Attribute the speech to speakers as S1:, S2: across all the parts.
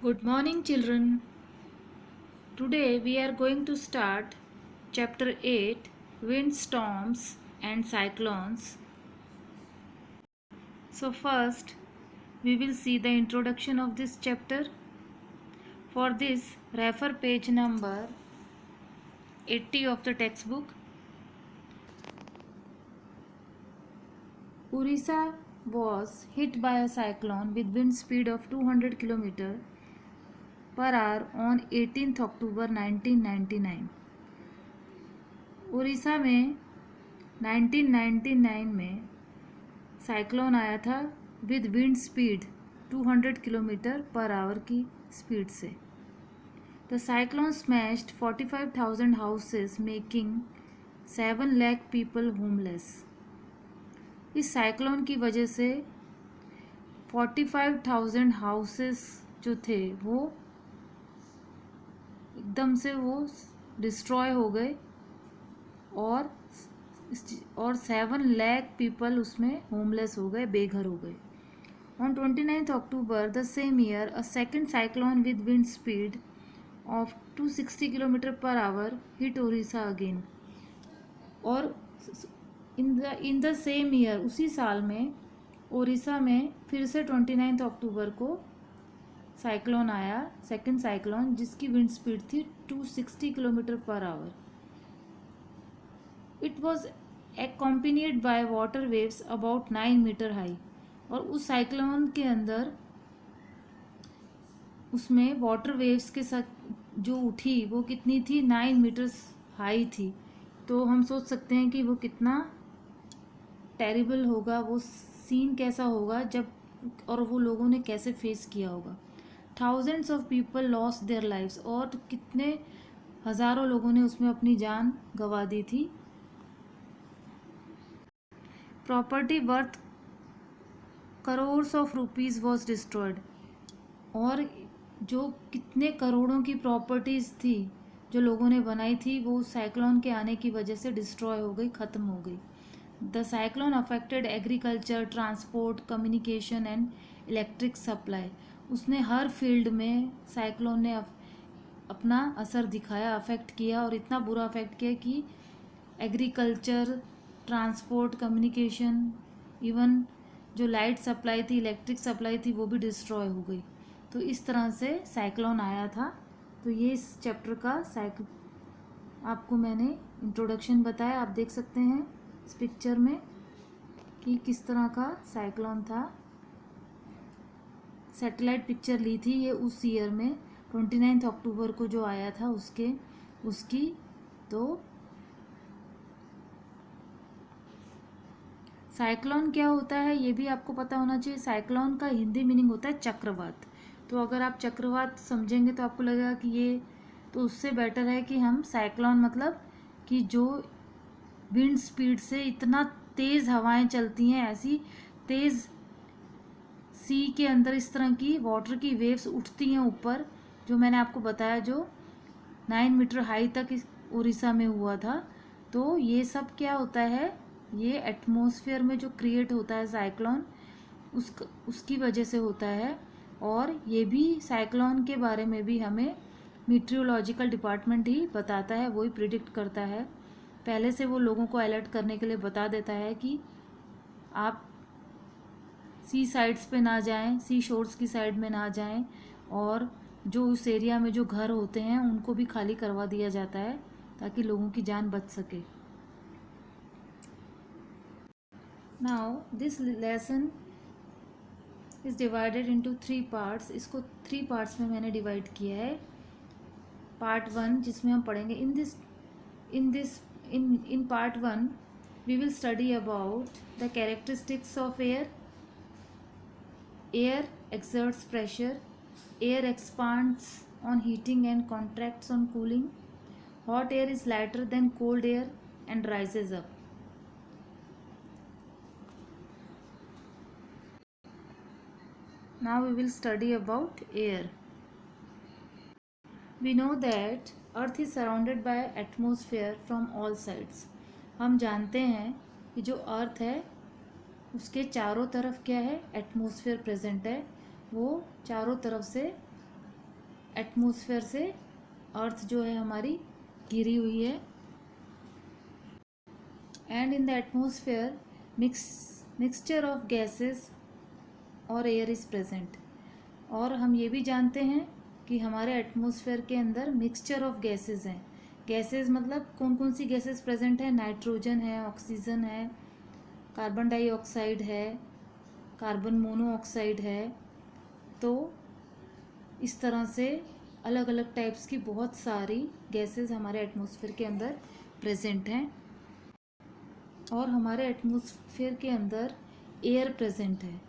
S1: Good morning, children. Today we are going to start chapter 8 Windstorms and Cyclones. So, first we will see the introduction of this chapter. For this, refer page number 80 of the textbook. Orissa was hit by a cyclone with wind speed of 200 km per hour on 18th October 1999. Orissa में 1999 में cyclone आया था with wind speed 200 kilometre per our की speed से। The cyclone smashed 45,000 houses making 7 lakh people homeless. इस cyclone की वजह से 45,000 हाउसेस जो थे वो एकदम से वो डिस्ट्रॉय हो गए और 7 लाख पीपल उसमें होमलेस हो गए, बेघर हो गए। On 29 October the same year a second cyclone with wind speed of 260 kilometre per our hit Odisha again. और इन द सेम ईयर उसी साल में ओडिशा में फिर से 29 अक्टूबर को साइक्लोन आया, सेकेंड साइक्लोन, जिसकी विंड स्पीड थी 260 kilometre per hour. It was accompanied by water waves about 9 metre high. और उस साइक्लोन के अंदर उसमें वाटर वेव्स के साथ जो उठी वो कितनी थी, 9 मीटर्स हाई थी। तो हम सोच सकते हैं कि वो कितना टेरिबल होगा, वो सीन कैसा होगा जब, और वो लोगों ने कैसे फेस किया होगा। Thousands of people lost their lives, और कितने हज़ारों लोगों ने उसमें अपनी जान गंवा दी थी। Property worth crores of rupees was destroyed, और जो कितने करोड़ों की प्रॉपर्टीज़ थी जो लोगों ने बनाई थी वो साइक्लोन के आने की वजह से डिस्ट्रॉय हो गई, ख़त्म हो गई। The cyclone affected agriculture, transport, communication and electric supply. उसने हर फील्ड में साइक्लोन ने अपना असर दिखाया, अफेक्ट किया, और इतना बुरा अफेक्ट किया कि एग्रीकल्चर, ट्रांसपोर्ट, कम्युनिकेशन, इवन जो लाइट सप्लाई थी, इलेक्ट्रिक सप्लाई थी, वो भी डिस्ट्रॉय हो गई। तो इस तरह से साइक्लोन आया था। तो ये इस चैप्टर का आपको मैंने इंट्रोडक्शन बताया। आप देख सकते हैं इस पिक्चर में कि किस तरह का साइक्लोन था। सैटेलाइट पिक्चर ली थी ये उस ईयर में 29 अक्टूबर को जो आया था उसकी। तो साइक्लोन क्या होता है ये भी आपको पता होना चाहिए। साइक्लोन का हिंदी मीनिंग होता है चक्रवात। तो अगर आप चक्रवात समझेंगे तो आपको लगेगा कि ये, तो उससे बेटर है कि हम साइक्लोन मतलब कि जो विंड स्पीड से इतना तेज़ हवाएं चलती हैं, ऐसी तेज़ सी के अंदर इस तरह की वाटर की वेव्स उठती हैं ऊपर, जो मैंने आपको बताया, जो 9 मीटर हाई तक इस उड़ीसा में हुआ था। तो ये सब क्या होता है, ये एटमॉस्फेयर में जो क्रिएट होता है साइक्लोन, उसकी वजह से होता है। और ये भी साइक्लोन के बारे में भी हमें मीट्रियोलॉजिकल डिपार्टमेंट ही बताता है, वही प्रिडिक्ट करता है। पहले से वो लोगों को अलर्ट करने के लिए बता देता है कि आप सी साइड्स पे ना जाएं, सी शोर्स की साइड में ना जाएं, और जो उस एरिया में जो घर होते हैं उनको भी खाली करवा दिया जाता है ताकि लोगों की जान बच सके। Now this lesson is divided into 3 parts. इसको 3 पार्ट्स में मैंने डिवाइड किया है। पार्ट 1 जिसमें हम पढ़ेंगे in part 1 we will study about the characteristics of air. Air exerts pressure. Air expands on heating and contracts on cooling. Hot air is lighter than cold air and rises up. Now we will study about air. We know that Earth is surrounded by atmosphere from all sides. हम जानते हैं कि जो अर्थ है उसके चारों तरफ क्या है, एटमॉस्फेयर प्रेजेंट है। वो चारों तरफ से एटमॉस्फेयर से अर्थ जो है हमारी घिरी हुई है। And in the atmosphere mixture of gases और एयर इज़ प्रेजेंट। और हम ये भी जानते हैं कि हमारे एटमॉस्फेयर के अंदर मिक्सचर ऑफ गैसेस हैं। गैसेस मतलब कौन कौन सी गैसेस प्रेजेंट है? नाइट्रोजन है, ऑक्सीजन है, कार्बन डाइऑक्साइड है, कार्बन मोनोऑक्साइड है। तो इस तरह से अलग अलग टाइप्स की बहुत सारी गैसेस हमारे एटमॉस्फेयर के अंदर प्रेजेंट हैं। और हमारे एटमॉस्फेयर के अंदर एयर प्रेजेंट है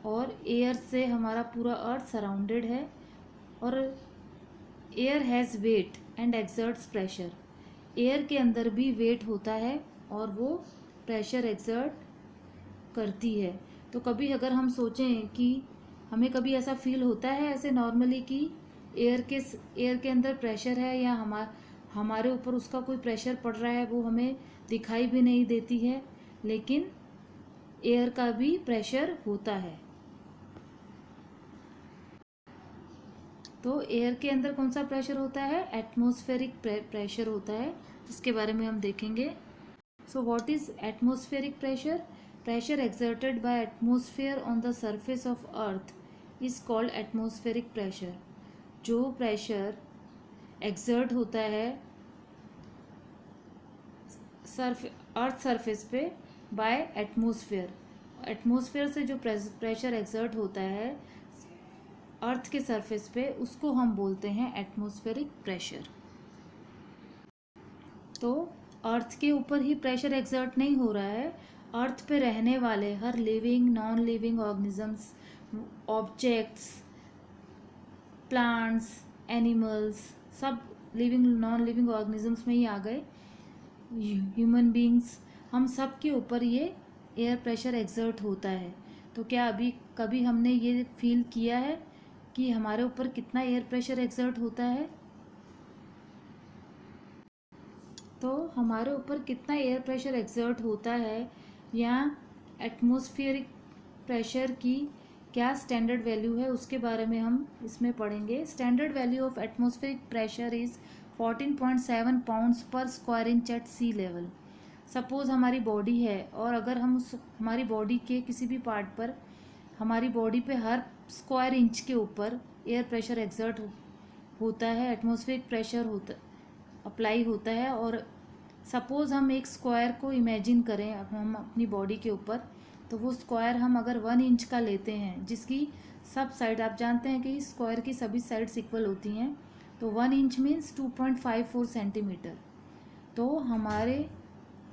S1: और एयर से हमारा पूरा अर्थ सराउंडेड है। और air has wait and exerts pressure. Air के अंदर भी वेट होता है और वो प्रेशर एक्सर्ट करती है। तो कभी अगर हम सोचें कि हमें कभी ऐसा फील होता है ऐसे नॉर्मली कि एयर के अंदर प्रेशर है या हमारे ऊपर उसका कोई प्रेशर पड़ रहा है, वो हमें दिखाई भी नहीं देती है, लेकिन एयर का भी प्रेशर होता है। तो एयर के अंदर कौन सा प्रेशर होता है? एटमॉस्फेरिक प्रेशर होता है, जिसके बारे में हम देखेंगे। So what is atmospheric pressure? Pressure exerted by atmosphere on the surface of earth is called atmospheric pressure. जो प्रेशर एक्सर्ट होता है अर्थ सरफेस पे बाय एटमॉस्फेयर से जो प्रेशर एक्सर्ट होता है अर्थ के सरफेस पे, उसको हम बोलते हैं एटमॉस्फेरिक प्रेशर। तो अर्थ के ऊपर ही प्रेशर एक्सर्ट नहीं हो रहा है, अर्थ पे रहने वाले हर living non living organisms, objects, plants, animals, सब लिविंग नॉन लिविंग ऑर्गेनिजम्स में ही आ गए, ह्यूमन बींग्स, हम सब के ऊपर ये एयर प्रेशर एक्सर्ट होता है। तो क्या अभी कभी हमने ये फील किया है कि हमारे ऊपर कितना एयर प्रेशर एक्सर्ट होता है? तो हमारे ऊपर कितना एयर प्रेशर एक्सर्ट होता है या एटमॉस्फेरिक प्रेशर की क्या स्टैंडर्ड वैल्यू है, उसके बारे में हम इसमें पढ़ेंगे। Standard value of atmospheric pressure is 14.7 pounds per square inch at sea level. Suppose हमारी बॉडी है और अगर हम हमारी बॉडी के किसी भी पार्ट पर, हमारी बॉडी पे हर स्क्वायर इंच के ऊपर एयर प्रेशर एक्सर्ट होता है, एटमॉस्फेरिक प्रेशर अप्लाई होता है। और सपोज़ हम एक स्क्वायर को इमेजिन करें अब हम अपनी बॉडी के ऊपर, तो वो स्क्वायर हम अगर 1 इंच का लेते हैं, जिसकी सब साइड, आप जानते हैं कि स्क्वायर की सभी साइड्स इक्वल होती हैं, तो 1 इंच मीन्स 2.54 सेंटीमीटर। तो हमारे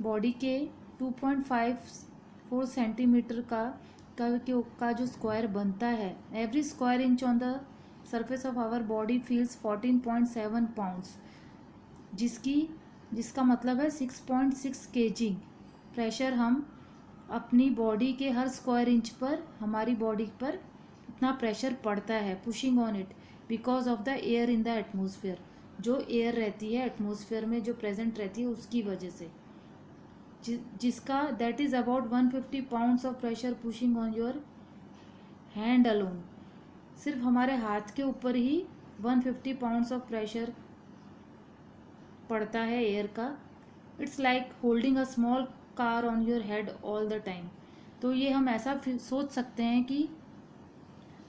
S1: बॉडी के 2.54 सेंटीमीटर का जो स्क्वायर बनता है, every square inch on the surface of our body feels 14.7 pounds, जिसका मतलब है 6.6 kg प्रेशर हम अपनी बॉडी के हर स्क्वायर इंच पर, हमारी बॉडी पर इतना प्रेशर पड़ता है, pushing on it because of the air in the atmosphere. जो एयर रहती है एटमॉस्फेयर में, जो प्रेजेंट रहती है, उसकी वजह से, जिसका that is about 150 pounds of pressure pushing on your hand alone. सिर्फ हमारे हाथ के ऊपर ही 150 पाउंड्स ऑफ प्रेशर पड़ता है एयर का। It's like holding a small car on your head all the time. तो ये हम ऐसा सोच सकते हैं कि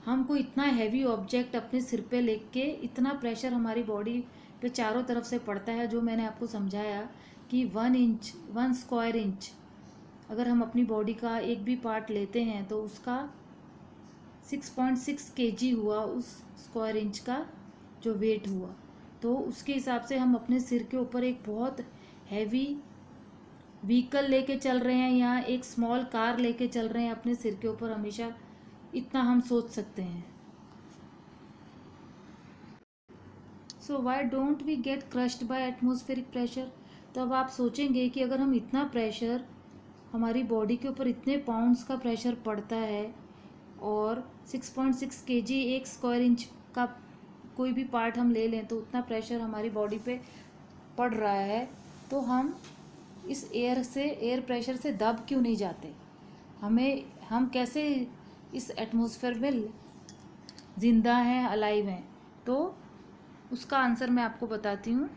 S1: हमको इतना हैवी ऑब्जेक्ट अपने सिर पे लेके इतना प्रेशर हमारी बॉडी पे चारों तरफ से पड़ता है, जो मैंने आपको समझाया कि 1 स्क्वायर इंच अगर हम अपनी बॉडी का एक भी पार्ट लेते हैं तो उसका 6.6 kg हुआ, उस स्क्वायर इंच का जो वेट हुआ। तो उसके हिसाब से हम अपने सिर के ऊपर एक बहुत हैवी व्हीकल लेके चल रहे हैं या एक स्मॉल कार लेके चल रहे हैं अपने सिर के ऊपर, हमेशा इतना हम सोच सकते हैं। So why don't we get crushed by atmospheric pressure? तो अब आप सोचेंगे कि अगर हम इतना प्रेशर, हमारी बॉडी के ऊपर इतने पाउंड्स का प्रेशर पड़ता है और 6.6 kg एक स्क्वायर इंच का कोई भी पार्ट हम ले लें तो उतना प्रेशर हमारी बॉडी पे पड़ रहा है, तो हम इस एयर प्रेशर से दब क्यों नहीं जाते? हम कैसे इस एटमॉस्फेयर में जिंदा हैं, अलाइव हैं? तो उसका आंसर मैं आपको बताती हूँ।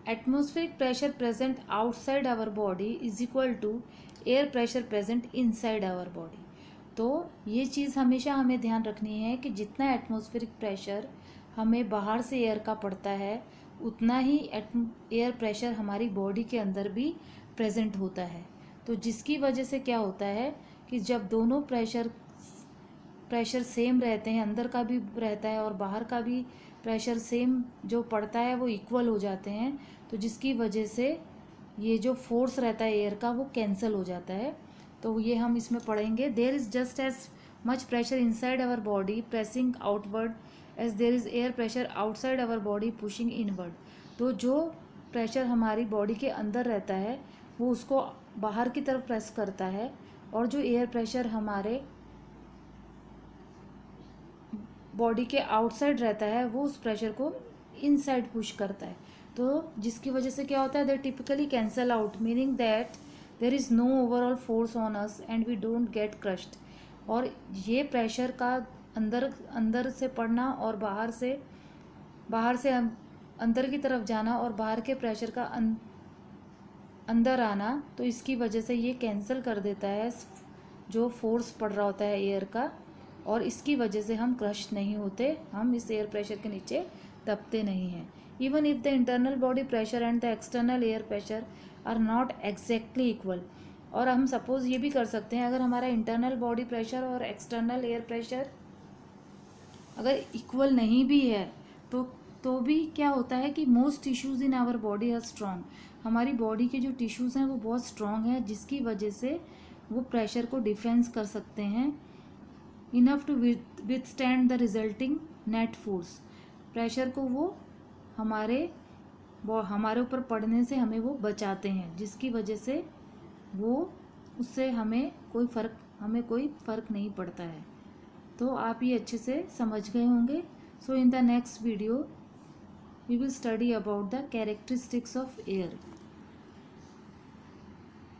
S1: Atmospheric pressure present outside our body is equal to air pressure present inside our body. तो ये चीज़ हमेशा हमें ध्यान रखनी है कि जितना एटमॉस्फेरिक प्रेशर हमें बाहर से एयर का पड़ता है, उतना ही एयर प्रेशर हमारी बॉडी के अंदर भी प्रेजेंट होता है। तो जिसकी वजह से क्या होता है कि जब दोनों प्रेशर सेम रहते हैं, अंदर का भी रहता है और बाहर का भी प्रेशर सेम जो पड़ता है वो इक्वल हो जाते हैं, तो जिसकी वजह से ये जो फोर्स रहता है एयर का वो कैंसिल हो जाता है। तो ये हम इसमें पढ़ेंगे। There is just as much pressure inside our body pressing outward as there is air pressure outside our body pushing inward. तो जो प्रेशर हमारी बॉडी के अंदर रहता है वो उसको बाहर की तरफ प्रेस करता है, और जो एयर प्रेशर हमारे बॉडी के आउटसाइड रहता है वो उस प्रेशर को इनसाइड पुश करता है। तो जिसकी वजह से क्या होता है, they typically cancel out, meaning that there is no overall force on us and we don't get crushed. और ये प्रेशर का अंदर से पड़ना और बाहर से अंदर की तरफ जाना और बाहर के प्रेशर का अंदर आना, तो इसकी वजह से ये कैंसिल कर देता है जो फोर्स पड़ रहा होता है एयर का, और इसकी वजह से हम क्रश नहीं होते, हम इस एयर प्रेशर के नीचे दबते नहीं हैं। Even if the internal body pressure and the external air pressure are not exactly equal. और हम सपोज ये भी कर सकते हैं, अगर हमारा इंटरनल बॉडी प्रेशर और एक्सटर्नल एयर प्रेशर अगर इक्वल नहीं भी है तो भी क्या होता है कि most tissues in our body are strong. हमारी बॉडी के जो टिश्यूज़ हैं वो बहुत स्ट्रॉन्ग हैं, जिसकी वजह से वो प्रेशर को डिफेंस कर सकते हैं enough to withstand the resulting net force. Pressure को वो हमारे ऊपर पड़ने से हमें वो बचाते हैं, जिसकी वजह से उससे हमें कोई फ़र्क नहीं पड़ता है। तो आप ये अच्छे से समझ गए होंगे। So in the next video we will study about the characteristics of air.